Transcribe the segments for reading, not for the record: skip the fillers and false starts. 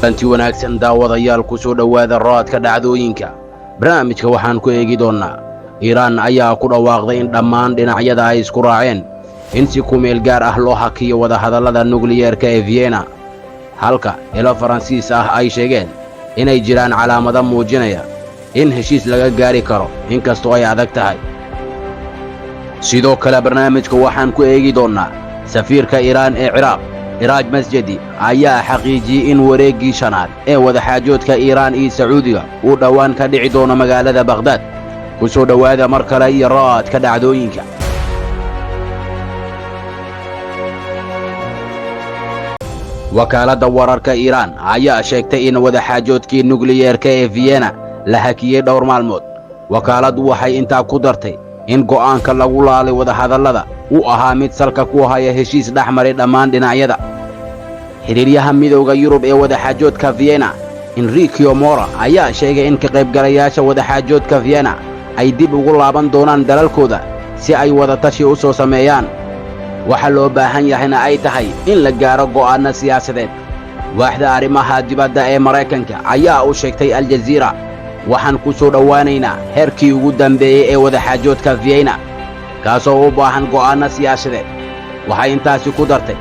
anti wanaagsan daawadayaal ku soo dhawaada raadka dhacdooyinka barnaamijka waxaan ku eegi doonaa Iiraan ayaa ku dhawaaqday in dhammaan dhinacyada ay isku raaceen in si ku meel gaar ah loo hakiyo wada hadallada nukliyeerka ee Vienna halka ilo Faransiis ah ay sheegeen inay jiraan calaamado muujinaya in heshiis laga gaari karo inkastoo ay adag tahay sidoo kale barnaamijka waxaan ku eegi doonaa safiirka Iiraan ee Ciraaq Iraaj Masjidi ayaa xaqiijiyay in wareegii shanaad ee wada xaajoodka Iiraan iyo Sacuudiga uu dhawaan ka dhici doono magaalada Baghdad ku soo dhawaada mar kale iyo raadka dhacdooyinka wakaaladda wararka Iiraan ayaa sheegtay in wada xaajoodkii nukliyeerka ee Vienna la hakiyay dhowr maalmood wakaaladdu waxay intaa ku dartay in go'aanka lagu laalay wada hadallada uu ahaa mid salka ku haya heshiis dhexmaray dhammaan dhinacyada xiriiryaha midowga Yurub ee wada xaajoodka Vienna Enrico Mora ayaa sheegay in ka qaybgalayaasha wada xaajoodka Vienna ay dib ugu laaban doonaan dalalkooda si ay wada tashi u soo sameeyaan waxa loo baahan yahayna ay tahay in la gaaro go'aano siyaasadeed waaxda arrimaha dibadda ee Mareykanka ayaa u sheegtay Al Jazeera waxaan ku soo dhawaanaynaa heerkii ugu dambeeyay ee wada xaajoodka Vienna kaasoo u baahan go'aano siyaasadeed waxay intaasi ku dartay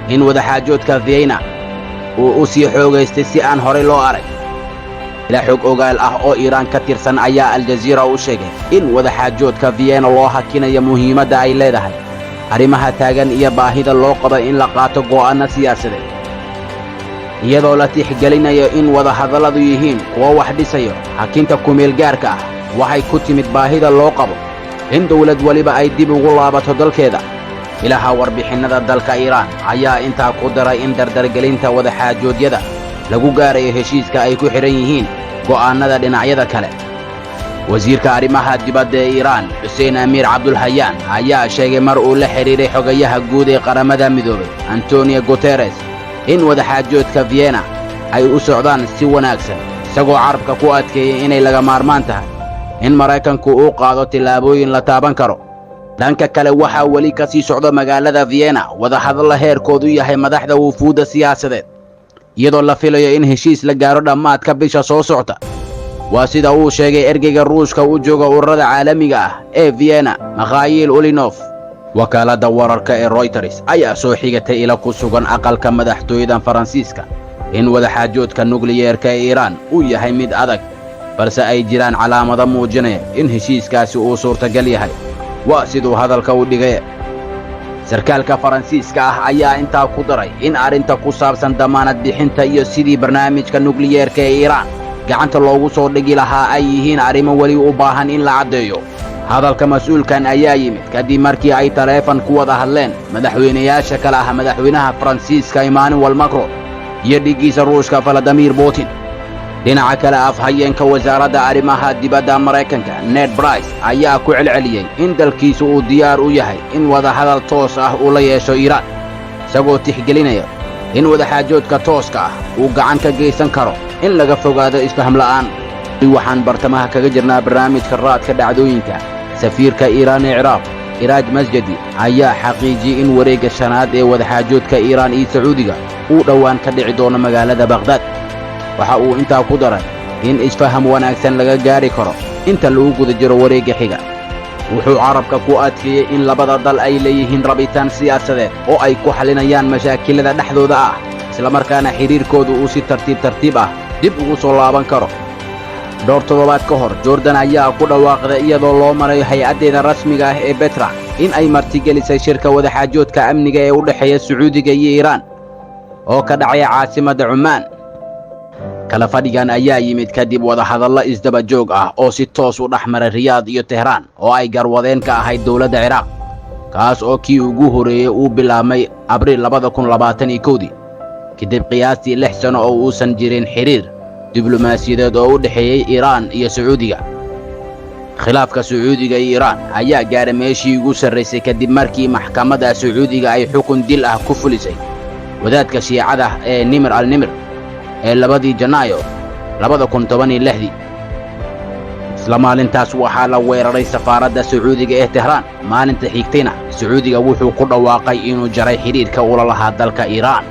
in wada xaajoodka Vienna uu u sii xoogaystay si aan horey loo arag ila xog ogaal ah oo Iiraan ka tirsan ayaa Al Jazeera u sheegay in wada xaajoodka Vienna loo hakinayo muhiimadda ay leedahay arrimaha taagan iyo baahida loo qabo in la qaato go'aano siyaasadeed iyadoo la tixgelinayo in wada hadalladu yihiin kuwa wax dhisayo hakinta ku meel gaarka ah waxay ku timid baahida loo qabo in dawlad waliba ay dib ugu laabato dalkeeda ilaha warbixinnada dalka Iiraan ayaa intaa ku daray in dardargelinta wada xaajoodyada lagu gaarayo heshiiska ay ku xiran yihiin go'aanada dhinacyada kale wasiirka arrimaha dibadda ee Iiraan Hussein Amir Abdulhayyan ayaa sheegay mar uu la xiriiray xogayaha guud ee qaramada midoobay Antonio Guterres in wada xaajoodka Vienna ay u socdaan si wanaagsan isagoo carabka ku adkeeyay inay laga maarmaan tahay in Mareykanku uu qaado tillaabooyin la taaban karo dhanka kale waxaa weli ka sii socda magaalada Vienna wada hadallo heerkoodu yahay madaxda wufuudda siyaasadeed iyadoo la filayo in heshiis la gaaro dhammaadka bisha soo socota waa sida uu sheegay ergeyga Ruushka u jooga ururada caalamiga ah ee Vienna Mikhail Ulinov wakaaladda wararka ee Reuters ayaa soo xigatay ila ku sugan aqalka madaxtooyada Faransiiska in wada xaajoodka nukliyeerka ee Iiraan uu yahay mid adag balse ay jiraan calaamado muujinaya in heshiiskaasi uu suurtagal yahay waa siduu hadalka u dhigay sarkaalka Faransiiska ah ayaa intaa ku daray in arrinta ku saabsan damaanad bixinta iyo sidii barnaamijka nukliyeerka ee Iiraan gacanta loogu soo dhigi lahaa ay yihiin arrimo weli u baahan in la caddeeyo hadalka mas'uulkan ayaa yimid kadib markii ay taleefan ku wada hadleen madaxweynayaasha kale ah madaxweynaha Faransiiska Emmanuel Macron iyo dhigiisa Ruushka Vladimir Putin dhinaca kale afhayeenka wasaaradda arrimaha dibadda Mareykanka Ned Price ayaa ku celceliyay in dalkiisu uu diyaar u yahay in wada hadal toos ah uu la yeesho Iiraan isagoo tixgelinaya in wada xaajoodka tooska ah uu gacan ka geysan karo in laga fogaado isfaham la'aan waxaan bartamaha kaga jirnaa barnaamijka raadka dhacdooyinka safiirka Iiraan ee Ciraaq Iraaj Masjidi ayaa xaqiijiyay in wareegga shanaad ee wada xaajoodka Iiraan iyo Sacuudiga uu dhawaan ka dhici doono magaalada Baghdad waxa uu intaa ku daray in isfaham wanaagsan laga gaari karo inta lagu guda jiro wareegga xiga wuxuu carabka ku adkeeyay in labada dal ay leeyihiin rabitaan siyaasadeed oo ay ku xalinayaan mashaakilada dhexdooda ah isla markaana xiriirkoodu uu si tartiib ah dib ugu soo laaban karo dhowr toddobaad ka hor Jordan ayaa ku dhawaaqday iyadoo loo marayo hay'addeeda rasmiga ah ee Petra in ay martigelisay shirka wada xaajoodka amniga ee u dhaxeeya Sacuudiga iyo Iiraan oo ka dhacaya caasimadda Cumaan kala fadhigan ayaa yimid kadib wada hadallo isdaba joog ah oo si toos u dhaxmaray Riyaad iyo Tehraan oo ay garwadeen ka ahayd dawladda Ciraaq kaas oo kii ugu horeeyay uu bilaabmay Abriil 2021 kadib qiyaastii 6 sano oo uusan jirin xiriir diblomaasiyadeed oo u dhaxeeyay Iiraan iyo Sacuudiga khilaafka Sacuudiga iyo Iiraan ayaa gaaray meeshii ugu sarreysay kadib markii maxkamadda Sacuudiga ay xukun dil ah ku fulisay wadaadka Shiicada ee Nimr al-Nimr ee 2 Janaayo 2016 isla maalintaas waxaa la weeraray safaaradda Sacuudiga ee Tehraan maalinta xigtayna Sacuudiga wuxuu ku dhawaaqay inuu jaray xiriirka ula lahaa dalka Iiraan